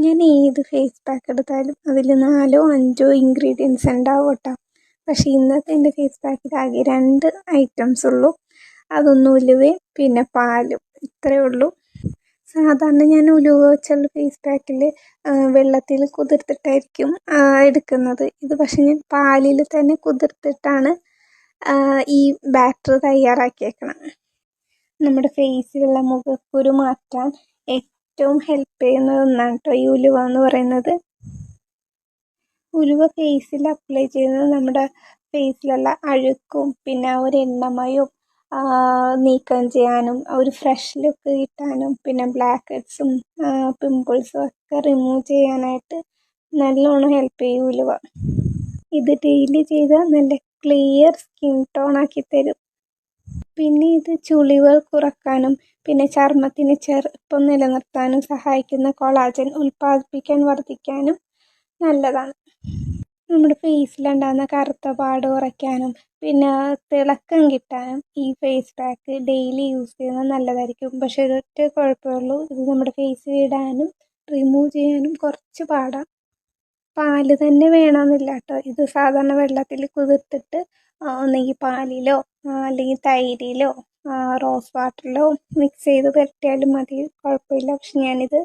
ഞാൻ ഏത് face pack എടുത്താലും അതിൽ 4-5 ഇൻഗ്രീഡിയൻസ് ഉണ്ടാവും കേട്ടോ. പക്ഷേ ഇന്നത്തെ എൻ്റെ ഫേസ് പാക്കിൽ ആകെ 2 ഐറ്റംസ് ഉള്ളൂ. അതൊന്ന് ഉലുവയും പിന്നെ പാലും, ഇത്രയേ ഉള്ളൂ. സാധാരണ ഞാൻ ഉലുവ വെച്ചുള്ള ഫേസ് പാക്കിൽ വെള്ളത്തിൽ കുതിർത്തിട്ടായിരിക്കും എടുക്കുന്നത്. ഇത് പക്ഷേ ഞാൻ പാലിൽ തന്നെ കുതിർത്തിട്ടാണ് ഈ ബാറ്റർ തയ്യാറാക്കിയേക്കണം. നമ്മുടെ ഫേസിലുള്ള മുഖക്കുരു മാറ്റാൻ ഏറ്റവും ഹെൽപ്പ് ചെയ്യുന്ന ഒന്നാണ് കേട്ടോ ഈ ഉലുവ എന്ന് പറയുന്നത്. ഉലുവ ഫേസിൽ അപ്ലൈ ചെയ്യുന്നത് നമ്മുടെ ഫേസിലുള്ള അഴുക്കും പിന്നെ ആ ഒരു എണ്ണമയവും നീക്കം ചെയ്യാനും ഒരു ഫ്രഷ് ലുക്ക് കിട്ടാനും പിന്നെ ബ്ലാക്ക് ഹെഡ്സും പിമ്പിൾസും ഒക്കെ റിമൂവ് ചെയ്യാനായിട്ട് നല്ലോണം ഹെൽപ്പ് ചെയ്യും ഉലുവ. ഇത് ഡെയിലി ചെയ്താൽ നല്ല ക്ലിയർ സ്കിൻ ടോൺ ആക്കി തരും. പിന്നെ ഇത് ചുളിവുകൾ കുറക്കാനും പിന്നെ ചർമ്മത്തിന് ചെറുപ്പം നിലനിർത്താനും സഹായിക്കുന്ന കൊളാജൻ ഉൽപ്പാദിപ്പിക്കാൻ വർദ്ധിക്കാനും നല്ലതാണ്. നമ്മുടെ ഫേസിലുണ്ടാകുന്ന കറുത്ത പാട് കുറയ്ക്കാനും പിന്നെ തിളക്കം കിട്ടാനും ഈ ഫേസ് പാക്ക് ഡെയിലി യൂസ് ചെയ്യുന്നത് നല്ലതായിരിക്കും. പക്ഷേ ഒരൊറ്റ കുഴപ്പമേ ഉള്ളൂ, ഇത് നമ്മുടെ ഫേസിൽ ഇടാനും റിമൂവ് ചെയ്യാനും കുറച്ച് പാടാണ്. പാല് തന്നെ വേണമെന്നില്ല കേട്ടോ. ഇത് സാധാരണ വെള്ളത്തിൽ കുതിർത്തിട്ട് ഒന്നെങ്കിൽ പാലിലോ അല്ലെങ്കിൽ തൈരിലോ റോസ് വാട്ടറിലോ മിക്സ് ചെയ്ത് പുരട്ടിയാലും മതി, കുഴപ്പമില്ല. പക്ഷെ ഞാനിത്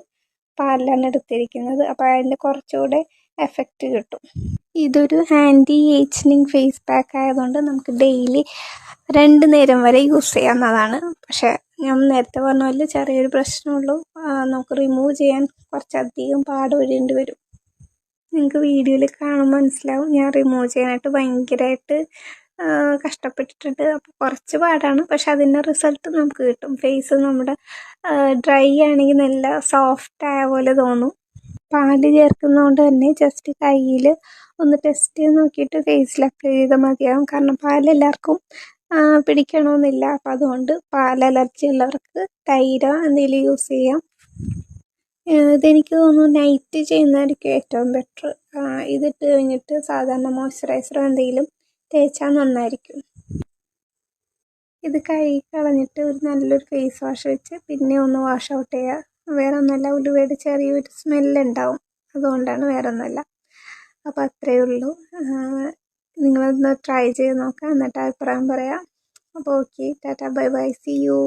പാലിലാണ് എടുത്തിരിക്കുന്നത്, അപ്പോൾ അതിൻ്റെ കുറച്ചുകൂടെ എഫക്റ്റ് കിട്ടും. ഇതൊരു ആൻറ്റി ഏജിങ് ഫേസ് പാക്ക് ആയതുകൊണ്ട് നമുക്ക് ഡെയിലി 2 നേരം വരെ യൂസ് ചെയ്യാവുന്നതാണ്. പക്ഷേ ഞാൻ നേരത്തെ പറഞ്ഞ പോലെ ചെറിയൊരു പ്രശ്നമുള്ളൂ, നമുക്ക് റിമൂവ് ചെയ്യാൻ കുറച്ചധികം പാടുപെടേണ്ടി വരും. നിങ്ങൾക്ക് വീഡിയോയിൽ കാണുമ്പോൾ മനസ്സിലാവും, ഞാൻ റിമൂവ് ചെയ്യാനായിട്ട് ഭയങ്കരമായിട്ട് കഷ്ടപ്പെട്ടിട്ടുണ്ട്. അപ്പോൾ കുറച്ച് പാടാണ്, പക്ഷെ അതിൻ്റെ റിസൾട്ട് നമുക്ക് കിട്ടും. ഫേസ് നമ്മുടെ ഡ്രൈ ആണെങ്കിൽ നല്ല സോഫ്റ്റ് ആയ പോലെ തോന്നും. പാല് ചേർക്കുന്നതുകൊണ്ട് തന്നെ ജസ്റ്റ് കയ്യിൽ ഒന്ന് ടെസ്റ്റ് ചെയ്ത് നോക്കിയിട്ട് ഫേസിൽ അപ്ലൈ ചെയ്താൽ മതിയാകും. കാരണം പാൽ എല്ലാവർക്കും പിടിക്കണമെന്നില്ല. അപ്പം അതുകൊണ്ട് പാൽ അലർജി ഉള്ളവർക്ക് തൈരോ എന്തെങ്കിലും യൂസ് ചെയ്യാം. ഇതെനിക്ക് തോന്നുന്നു നൈറ്റ് ചെയ്യുന്നതായിരിക്കും ഏറ്റവും ബെറ്റർ. ഇതിട്ട് കഴിഞ്ഞിട്ട് സാധാരണ മോയ്സ്ചറൈസറോ എന്തെങ്കിലും തേച്ചാൽ നന്നായിരിക്കും. ഇത് കഴുകി കളഞ്ഞിട്ട് ഒരു നല്ലൊരു ഫേസ് വാഷ് വെച്ച് പിന്നെ ഒന്ന് വാഷ് ഔട്ട് ചെയ്യുക. വേറെ ഒന്നുമല്ല, ഉലുവയുടെ ചെറിയൊരു സ്മെല്ലുണ്ടാവും, അതുകൊണ്ടാണ്, വേറെ ഒന്നുമല്ല. അപ്പോൾ അത്രയേ ഉള്ളൂ. നിങ്ങളൊന്ന് ട്രൈ ചെയ്ത് നോക്കാം, എന്നിട്ട് അഭിപ്രായം പറയാം. അപ്പോൾ okay, tata, bye bye, see U.